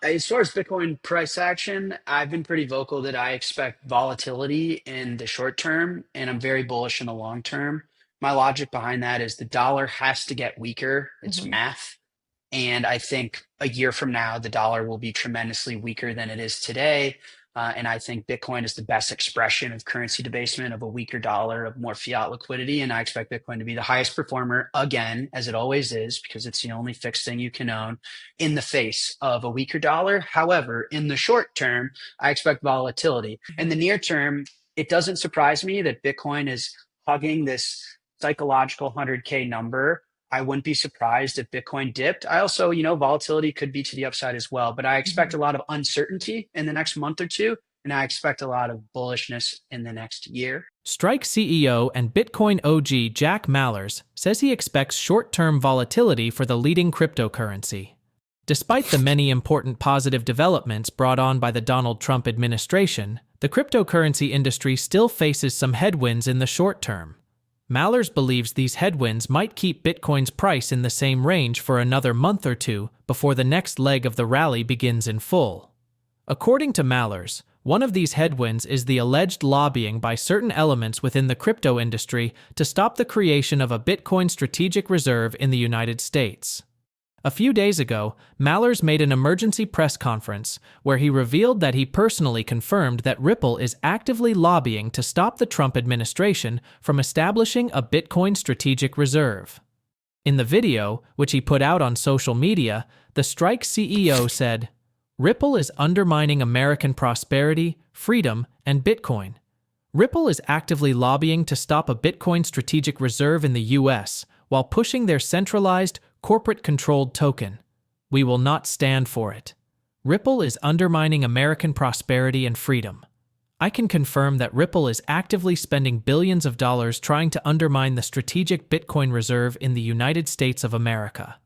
As far as Bitcoin price action, I've been pretty vocal that I expect volatility in the short term, and I'm very bullish in the long term. My logic behind that is the dollar has to get weaker. It's Hmm. math. And I think a year from now, the dollar will be tremendously weaker than it is today. And I think Bitcoin is the best expression of currency debasement, of a weaker dollar, of more fiat liquidity. And I expect Bitcoin to be the highest performer again, as it always is, because it's the only fixed thing you can own in the face of a weaker dollar. However, in the short term, I expect volatility. In the near term, it doesn't surprise me that Bitcoin is hugging this psychological 100K number. I wouldn't be surprised if Bitcoin dipped. I also, volatility could be to the upside as well, but I expect Hmm. a lot of uncertainty in the next month or two, and I expect a lot of bullishness in the next year. Strike CEO and Bitcoin OG Jack Mallers says he expects short-term volatility for the leading cryptocurrency. Despite the many important positive developments brought on by the Donald Trump administration, the cryptocurrency industry still faces some headwinds in the short term. Mallers believes these headwinds might keep Bitcoin's price in the same range for another month or two before the next leg of the rally begins in full. According to Mallers, one of these headwinds is the alleged lobbying by certain elements within the crypto industry to stop the creation of a Bitcoin strategic reserve in the United States. A few days ago, Mallers made an emergency press conference where he revealed that he personally confirmed that Ripple is actively lobbying to stop the Trump administration from establishing a Bitcoin strategic reserve. In the video, which he put out on social media, the Strike CEO said, "Ripple is undermining American prosperity, freedom, and Bitcoin. Ripple is actively lobbying to stop a Bitcoin strategic reserve in the US while pushing their centralized, corporate-controlled token. We will not stand for it. Ripple is undermining American prosperity and freedom. I can confirm that Ripple is actively spending billions of dollars trying to undermine the strategic Bitcoin reserve in the United States of America.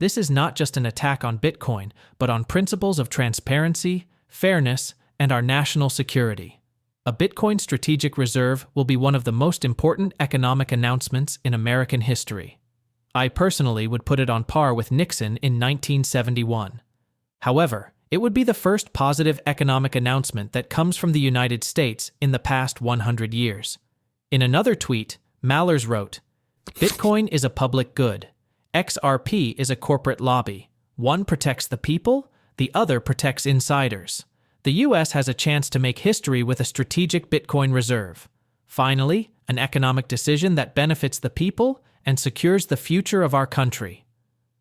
This is not just an attack on Bitcoin, but on principles of transparency, fairness, and our national security. A Bitcoin strategic reserve will be one of the most important economic announcements in American history. I personally would put it on par with Nixon in 1971. However, it would be the first positive economic announcement that comes from the United States in the past 100 years. In another tweet, Mallers wrote, "Bitcoin is a public good. XRP is a corporate lobby. One protects the people, the other protects insiders. The US has a chance to make history with a strategic Bitcoin reserve. Finally, an economic decision that benefits the people and secures the future of our country."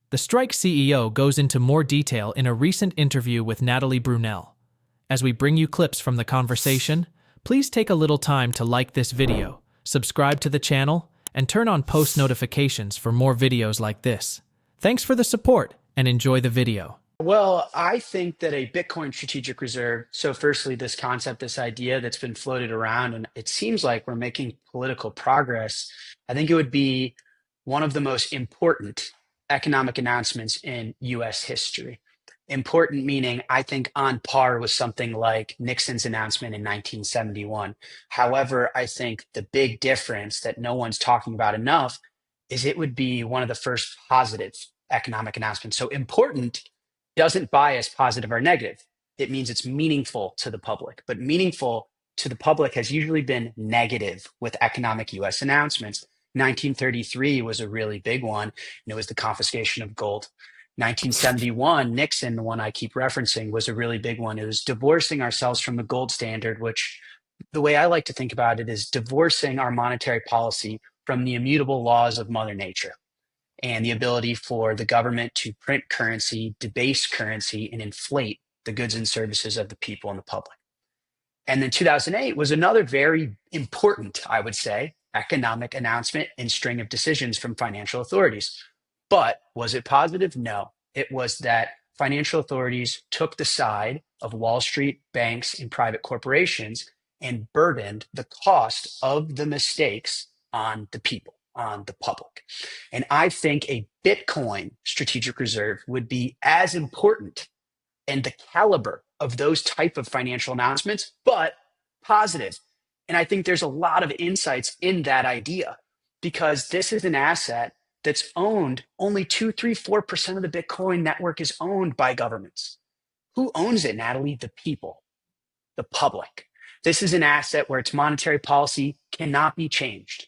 The Strike CEO goes into more detail in a recent interview with Natalie Brunell. As we bring you clips from the conversation, please take a little time to like this video, subscribe to the channel, and turn on post notifications for more videos like this. Thanks for the support and enjoy the video. Well, I think that a Bitcoin strategic reserve, so firstly, this concept, this idea that's been floated around, and it seems like we're making political progress. I think it would be one of the most important economic announcements in US history. Important meaning, I think, on par with something like Nixon's announcement in 1971. However, I think the big difference that no one's talking about enough is it would be one of the first positive economic announcements. So important doesn't bias positive or negative. It means it's meaningful to the public, but meaningful to the public has usually been negative with economic US announcements. 1933 was a really big one, and it was the confiscation of gold. 1971, Nixon, the one I keep referencing, was a really big one. It was divorcing ourselves from the gold standard, which the way I like to think about it is divorcing our monetary policy from the immutable laws of Mother Nature and the ability for the government to print currency, debase currency, and inflate the goods and services of the people and the public. And then 2008 was another very important, I would say, economic announcement and string of decisions from financial authorities. But was it positive? No. It was that financial authorities took the side of Wall Street, banks, and private corporations and burdened the cost of the mistakes on the people, on the public. And I think a Bitcoin strategic reserve would be as important and the caliber of those type of financial announcements, but positive. And I think there's a lot of insights in that idea because this is an asset that's owned only 2, 3, 4% of the Bitcoin network is owned by governments. Who owns it, Natalie? The people, the public. This is an asset where its monetary policy cannot be changed.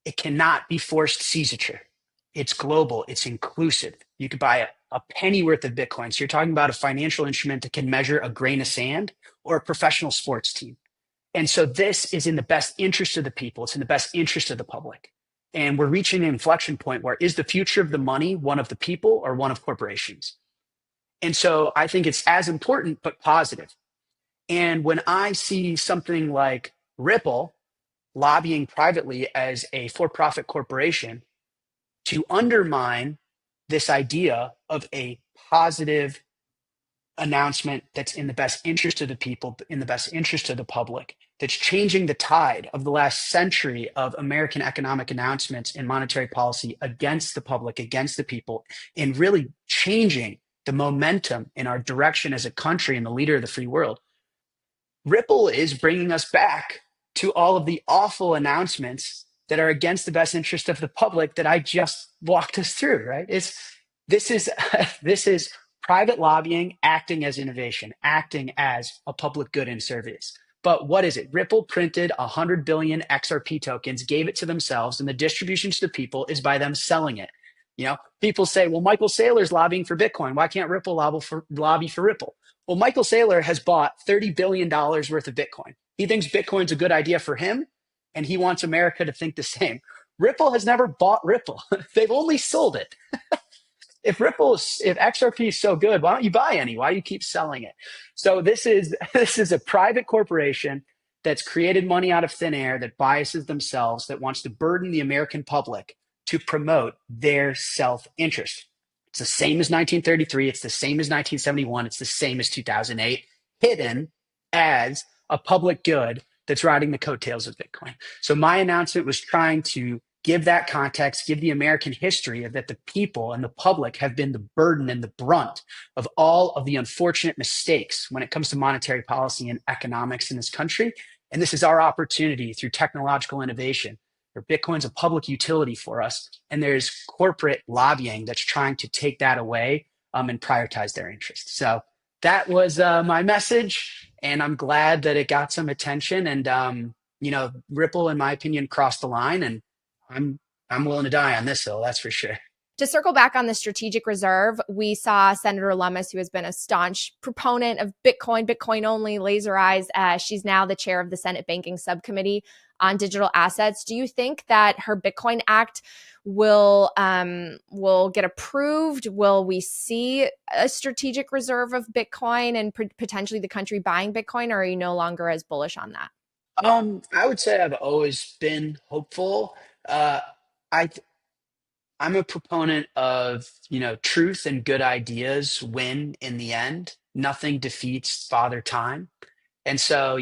It cannot be forced seizure. It's global. It's inclusive. You could buy a penny worth of Bitcoin. So you're talking about a financial instrument that can measure a grain of sand or a professional sports team. And so this is in the best interest of the people. It's in the best interest of the public. And we're reaching an inflection point where is the future of the money one of the people or one of corporations? And so I think it's as important, but positive. And when I see something like Ripple lobbying privately as a for profit corporation to undermine this idea of a positive announcement that's in the best interest of the people, in the best interest of the public, that's changing the tide of the last century of American economic announcements and monetary policy against the public, against the people, and really changing the momentum in our direction as a country and the leader of the free world. Ripple is bringing us back to all of the awful announcements that are against the best interest of the public that I just walked us through, right? This is this is private lobbying acting as innovation, acting as a public good and service. But what is it? Ripple printed 100 billion XRP tokens, gave it to themselves, and the distribution to the people is by them selling it. People say, well, Michael Saylor's lobbying for Bitcoin. Why can't Ripple lobby for Ripple? Well, Michael Saylor has bought $30 billion worth of Bitcoin. He thinks Bitcoin's a good idea for him, and he wants America to think the same. Ripple has never bought Ripple. They've only sold it. If XRP is so good, why don't you buy any? Why do you keep selling it? So this is a private corporation that's created money out of thin air, that biases themselves, that wants to burden the American public to promote their self-interest. It's the same as 1933. It's the same as 1971. It's the same as 2008, hidden as a public good that's riding the coattails of Bitcoin. So my announcement was trying to give that context, give the American history of that the people and the public have been the burden and the brunt of all of the unfortunate mistakes when it comes to monetary policy and economics in this country. And this is our opportunity through technological innovation, where Bitcoin's a public utility for us. And there's corporate lobbying that's trying to take that away and prioritize their interests. So that was my message. And I'm glad that it got some attention. And, Ripple, in my opinion, crossed the line. And I'm willing to die on this hill, that's for sure. To circle back on the strategic reserve, we saw Senator Lummis, who has been a staunch proponent of Bitcoin only, laser eyes. She's now the chair of the Senate Banking Subcommittee on Digital Assets. Do you think that her Bitcoin Act will get approved? Will we see a strategic reserve of Bitcoin and potentially the country buying Bitcoin, or are you no longer as bullish on that? I would say I've always been hopeful. Uh, I I'm a proponent of, truth and good ideas win in the end. Nothing defeats Father Time. And so,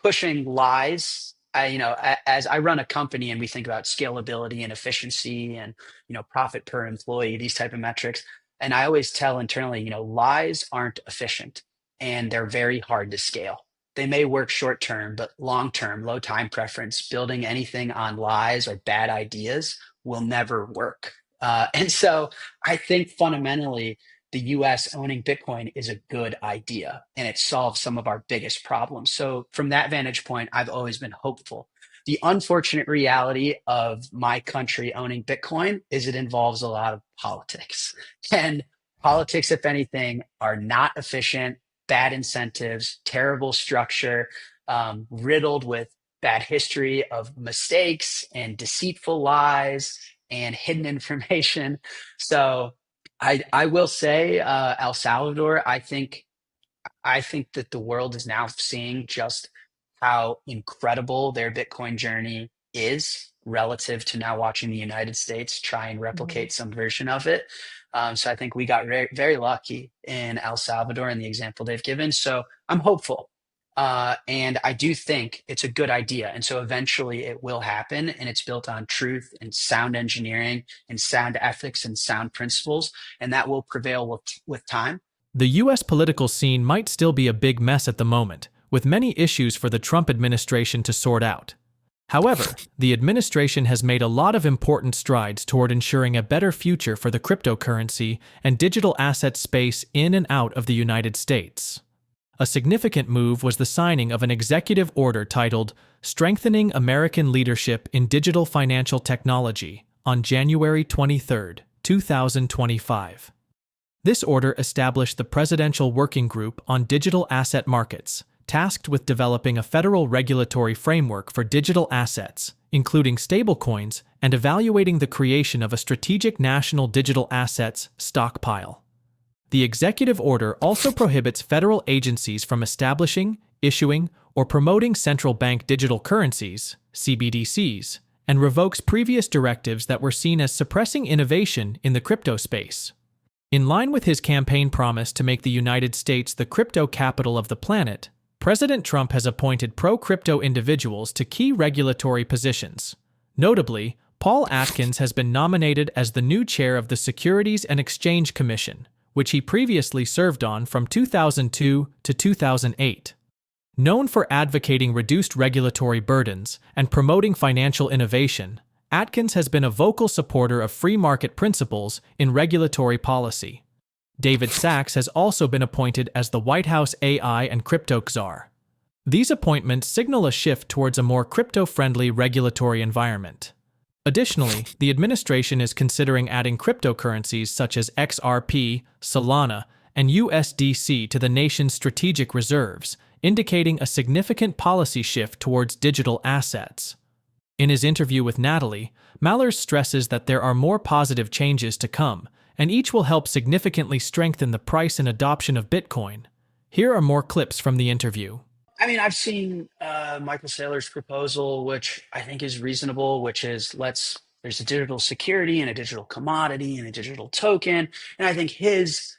pushing lies. As I run a company and we think about scalability and efficiency and, profit per employee, these type of metrics. And I always tell internally, lies aren't efficient and they're very hard to scale. They may work short term, but long term, low time preference, building anything on lies or bad ideas will never work. And so I think fundamentally, the US owning Bitcoin is a good idea and it solves some of our biggest problems. So, from that vantage point, I've always been hopeful. The unfortunate reality of my country owning Bitcoin is it involves a lot of politics. And politics, if anything, are not efficient, bad incentives, terrible structure, riddled with bad history of mistakes and deceitful lies and hidden information. So, I will say, El Salvador, I think that the world is now seeing just how incredible their Bitcoin journey is relative to now watching the United States try and Mhm. replicate some version of it. So I think we got very, very lucky in El Salvador and the example they've given. So I'm hopeful. And I do think it's a good idea. And so eventually it will happen. And it's built on truth and sound engineering and sound ethics and sound principles. And that will prevail with time. The U.S. political scene might still be a big mess at the moment, with many issues for the Trump administration to sort out. However, the administration has made a lot of important strides toward ensuring a better future for the cryptocurrency and digital asset space in and out of the United States. A significant move was the signing of an executive order titled Strengthening American Leadership in Digital Financial Technology on January 23, 2025. This order established the Presidential Working Group on Digital Asset Markets, tasked with developing a federal regulatory framework for digital assets, including stablecoins, and evaluating the creation of a strategic national digital assets stockpile. The executive order also prohibits federal agencies from establishing, issuing, or promoting central bank digital currencies, CBDCs, and revokes previous directives that were seen as suppressing innovation in the crypto space. In line with his campaign promise to make the United States the crypto capital of the planet, President Trump has appointed pro-crypto individuals to key regulatory positions. Notably, Paul Atkins has been nominated as the new chair of the Securities and Exchange Commission, which he previously served on from 2002 to 2008. Known for advocating reduced regulatory burdens and promoting financial innovation, Atkins has been a vocal supporter of free market principles in regulatory policy. David Sachs has also been appointed as the White House AI and crypto czar. These appointments signal a shift towards a more crypto-friendly regulatory environment. Additionally, the administration is considering adding cryptocurrencies such as XRP, Solana, and USDC to the nation's strategic reserves, indicating a significant policy shift towards digital assets. In his interview with Natalie, Mallers stresses that there are more positive changes to come, and each will help significantly strengthen the price and adoption of Bitcoin. Here are more clips from the interview. I mean, I've seen Michael Saylor's proposal, which I think is reasonable, which is there's a digital security and a digital commodity and a digital token. And I think his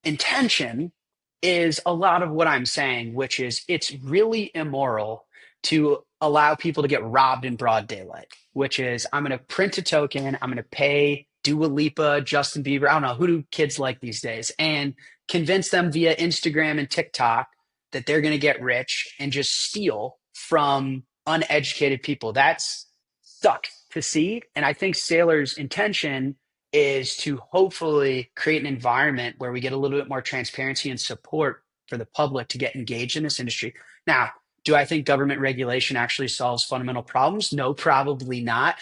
intention is a lot of what I'm saying, which is it's really immoral to allow people to get robbed in broad daylight, which is I'm going to print a token, I'm going to pay Dua Lipa, Justin Bieber, I don't know, who do kids like these days, and convince them via Instagram and TikTok that they're going to get rich and just steal from uneducated people. That's sucks to see. And I think Saylor's intention is to hopefully create an environment where we get a little bit more transparency and support for the public to get engaged in this industry. Now, do I think government regulation actually solves fundamental problems? No, probably not.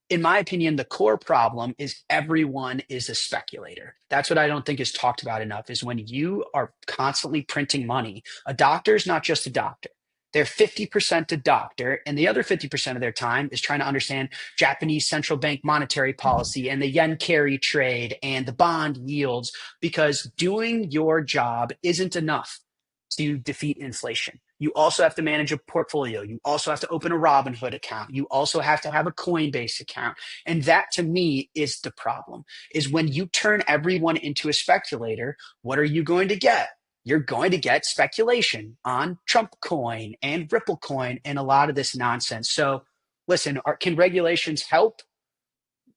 In my opinion, the core problem is everyone is a speculator. That's what I don't think is talked about enough is when you are constantly printing money, a doctor is not just a doctor. They're 50% a doctor, and the other 50% of their time is trying to understand Japanese central bank monetary policy and the yen carry trade and the bond yields, because doing your job isn't enough to defeat inflation. You also have to manage a portfolio. You also have to open a Robinhood account. You also have to have a Coinbase account. And that to me is the problem, is when you turn everyone into a speculator, what are you going to get? You're going to get speculation on Trump coin and Ripple coin and a lot of this nonsense. So listen, can regulations help?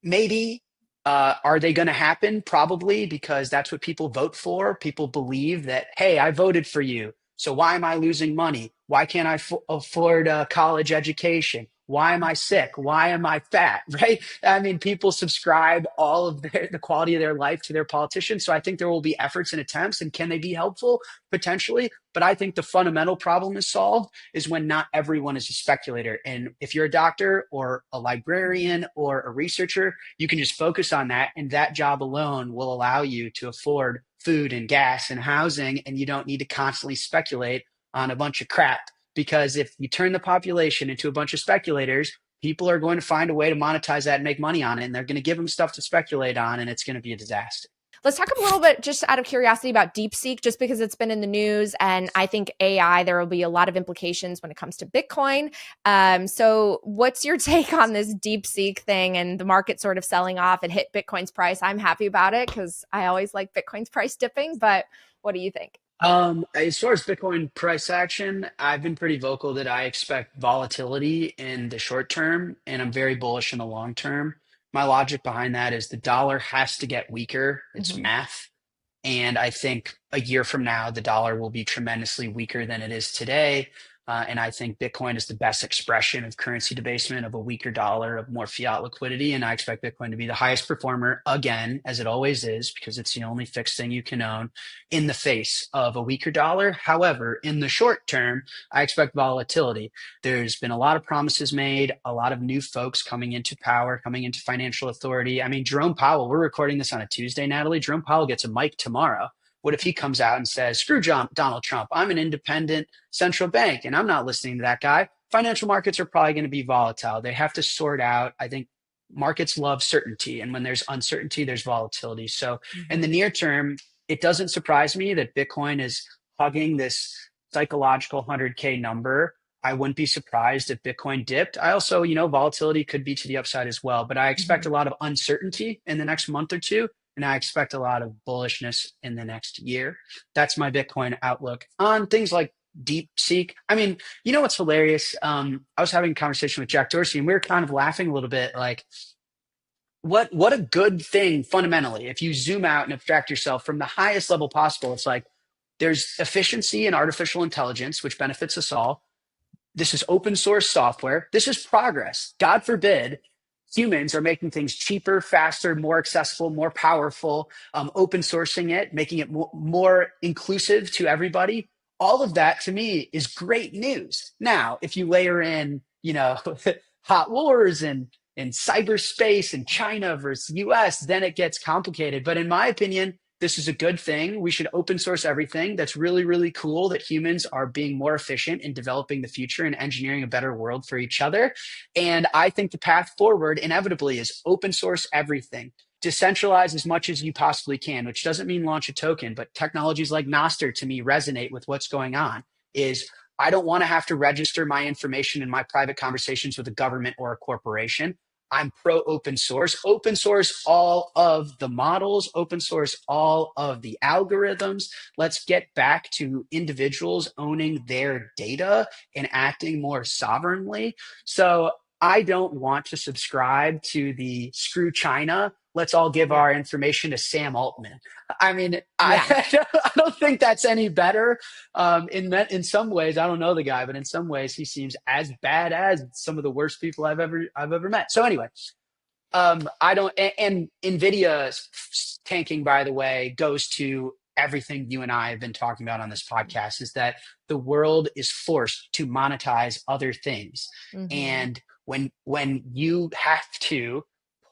Maybe. Are they going to happen? Probably, because that's what people vote for. People believe that, hey, I voted for you. So why am I losing money? Why can't I afford a college education? Why am I sick? Why am I fat? Right? I mean, people subscribe all of the quality of their life to their politicians. So I think there will be efforts and attempts. And can they be helpful? Potentially. But I think the fundamental problem is solved is when not everyone is a speculator. And if you're a doctor or a librarian or a researcher, you can just focus on that. And that job alone will allow you to afford food and gas and housing. And you don't need to constantly speculate on a bunch of crap. Because if you turn the population into a bunch of speculators, people are going to find a way to monetize that and make money on it. And they're going to give them stuff to speculate on, and it's going to be a disaster. Let's talk a little bit, just out of curiosity, about DeepSeek, just because it's been in the news. And I think AI, there will be a lot of implications when it comes to Bitcoin. So what's your take on this DeepSeek thing and the market sort of selling off? It hit Bitcoin's price. I'm happy about it because I always like Bitcoin's price dipping. But what do you think? As far as Bitcoin price action, I've been pretty vocal that I expect volatility in the short term, and I'm very bullish in the long term. My logic behind that is the dollar has to get weaker. It's math. And I think a year from now, the dollar will be tremendously weaker than it is today. And I think Bitcoin is the best expression of currency debasement, of a weaker dollar, of more fiat liquidity. And I expect Bitcoin to be the highest performer again, as it always is, because it's the only fixed thing you can own in the face of a weaker dollar. However, in the short term, I expect volatility. There's been a lot of promises made, a lot of new folks coming into power, coming into financial authority. I mean, Jerome Powell, we're recording this on a Tuesday, Natalie. Jerome Powell gets a mic tomorrow. What if he comes out and says, screw Donald Trump, I'm an independent central bank and I'm not listening to that guy? Financial markets are probably going to be volatile. They have to sort out. I think markets love certainty. And when there's uncertainty, there's volatility. So in the near term, it doesn't surprise me that Bitcoin is hugging this psychological 100K number. I wouldn't be surprised if Bitcoin dipped. I also, volatility could be to the upside as well, but I expect a lot of uncertainty in the next month or two. And I expect a lot of bullishness in the next year. That's my Bitcoin outlook on things like DeepSeek. I mean, what's hilarious? I was having a conversation with Jack Dorsey and we were kind of laughing a little bit, like, what a good thing fundamentally. If you zoom out and abstract yourself from the highest level possible, it's like there's efficiency in artificial intelligence, which benefits us all. This is open source software. This is progress. God forbid humans are making things cheaper, faster, more accessible, more powerful, open sourcing it, making it more inclusive to everybody. All of that to me is great news. Now, if you layer in, hot wars and cyberspace and China versus US, then it gets complicated. But in my opinion, this is a good thing. We should open source everything. That's really, really cool that humans are being more efficient in developing the future and engineering a better world for each other. And I think the path forward inevitably is open source everything. Decentralize as much as you possibly can, which doesn't mean launch a token, but technologies like Nostr to me resonate with what's going on. Is I don't want to have to register my information in my private conversations with a government or a corporation. I'm pro open source all of the models, open source all of the algorithms. Let's get back to individuals owning their data and acting more sovereignly. So I don't want to subscribe to the screw China. Let's all give our information to Sam Altman. I mean, I don't think that's any better. In some ways, I don't know the guy, but in some ways, he seems as bad as some of the worst people I've ever met. So anyway, I don't. And Nvidia's tanking, by the way, goes to everything you and I have been talking about on this podcast. Is that the world is forced to monetize other things, and when you have to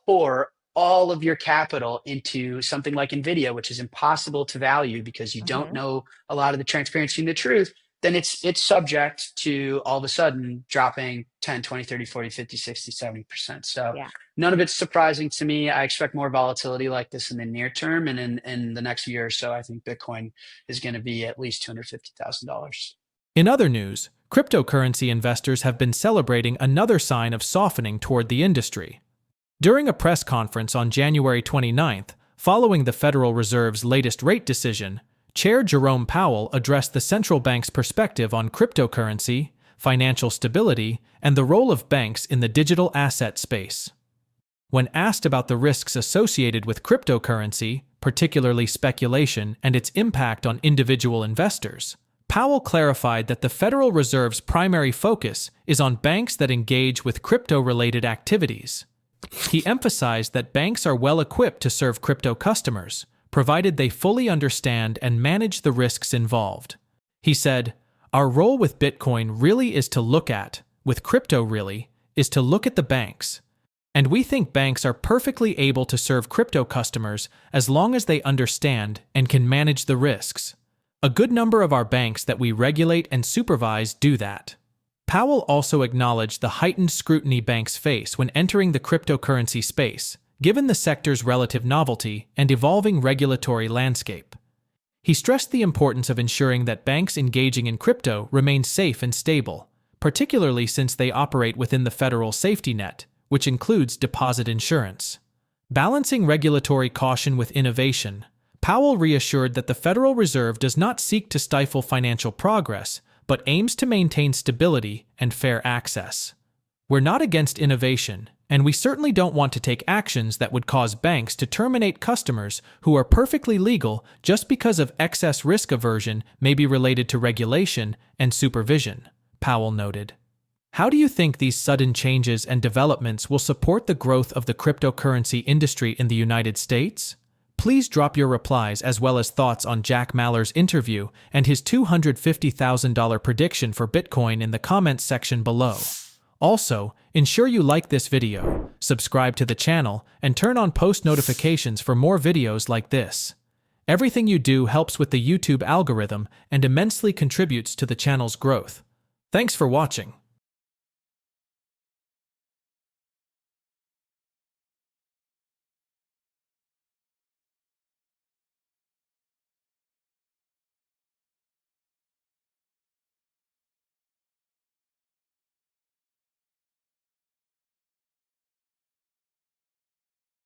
pour all of your capital into something like Nvidia, which is impossible to value because you don't know a lot of the transparency and the truth, then it's subject to all of a sudden dropping 10, 20, 30, 40, 50, 60, 70%. So none of it's surprising to me. I expect more volatility like this in the near term. And in the next year or so, I think Bitcoin is going to be at least $250,000. In other news, cryptocurrency investors have been celebrating another sign of softening toward the industry. During a press conference on January 29th, following the Federal Reserve's latest rate decision, Chair Jerome Powell addressed the central bank's perspective on cryptocurrency, financial stability, and the role of banks in the digital asset space. When asked about the risks associated with cryptocurrency, particularly speculation and its impact on individual investors, Powell clarified that the Federal Reserve's primary focus is on banks that engage with crypto-related activities. He emphasized that banks are well equipped to serve crypto customers, provided they fully understand and manage the risks involved. He said, "Our role with Bitcoin really is to look at, with crypto really, is to look at the banks. And we think banks are perfectly able to serve crypto customers as long as they understand and can manage the risks. A good number of our banks that we regulate and supervise do that." Powell also acknowledged the heightened scrutiny banks face when entering the cryptocurrency space, given the sector's relative novelty and evolving regulatory landscape. He stressed the importance of ensuring that banks engaging in crypto remain safe and stable, particularly since they operate within the federal safety net, which includes deposit insurance. Balancing regulatory caution with innovation, Powell reassured that the Federal Reserve does not seek to stifle financial progress, but aims to maintain stability and fair access. "We're not against innovation, and we certainly don't want to take actions that would cause banks to terminate customers who are perfectly legal just because of excess risk aversion may be related to regulation and supervision," Powell noted. How do you think these sudden changes and developments will support the growth of the cryptocurrency industry in the United States? Please drop your replies as well as thoughts on Jack Mallers' interview and his $250,000 prediction for Bitcoin in the comments section below. Also, ensure you like this video, subscribe to the channel, and turn on post notifications for more videos like this. Everything you do helps with the YouTube algorithm and immensely contributes to the channel's growth. Thanks for watching.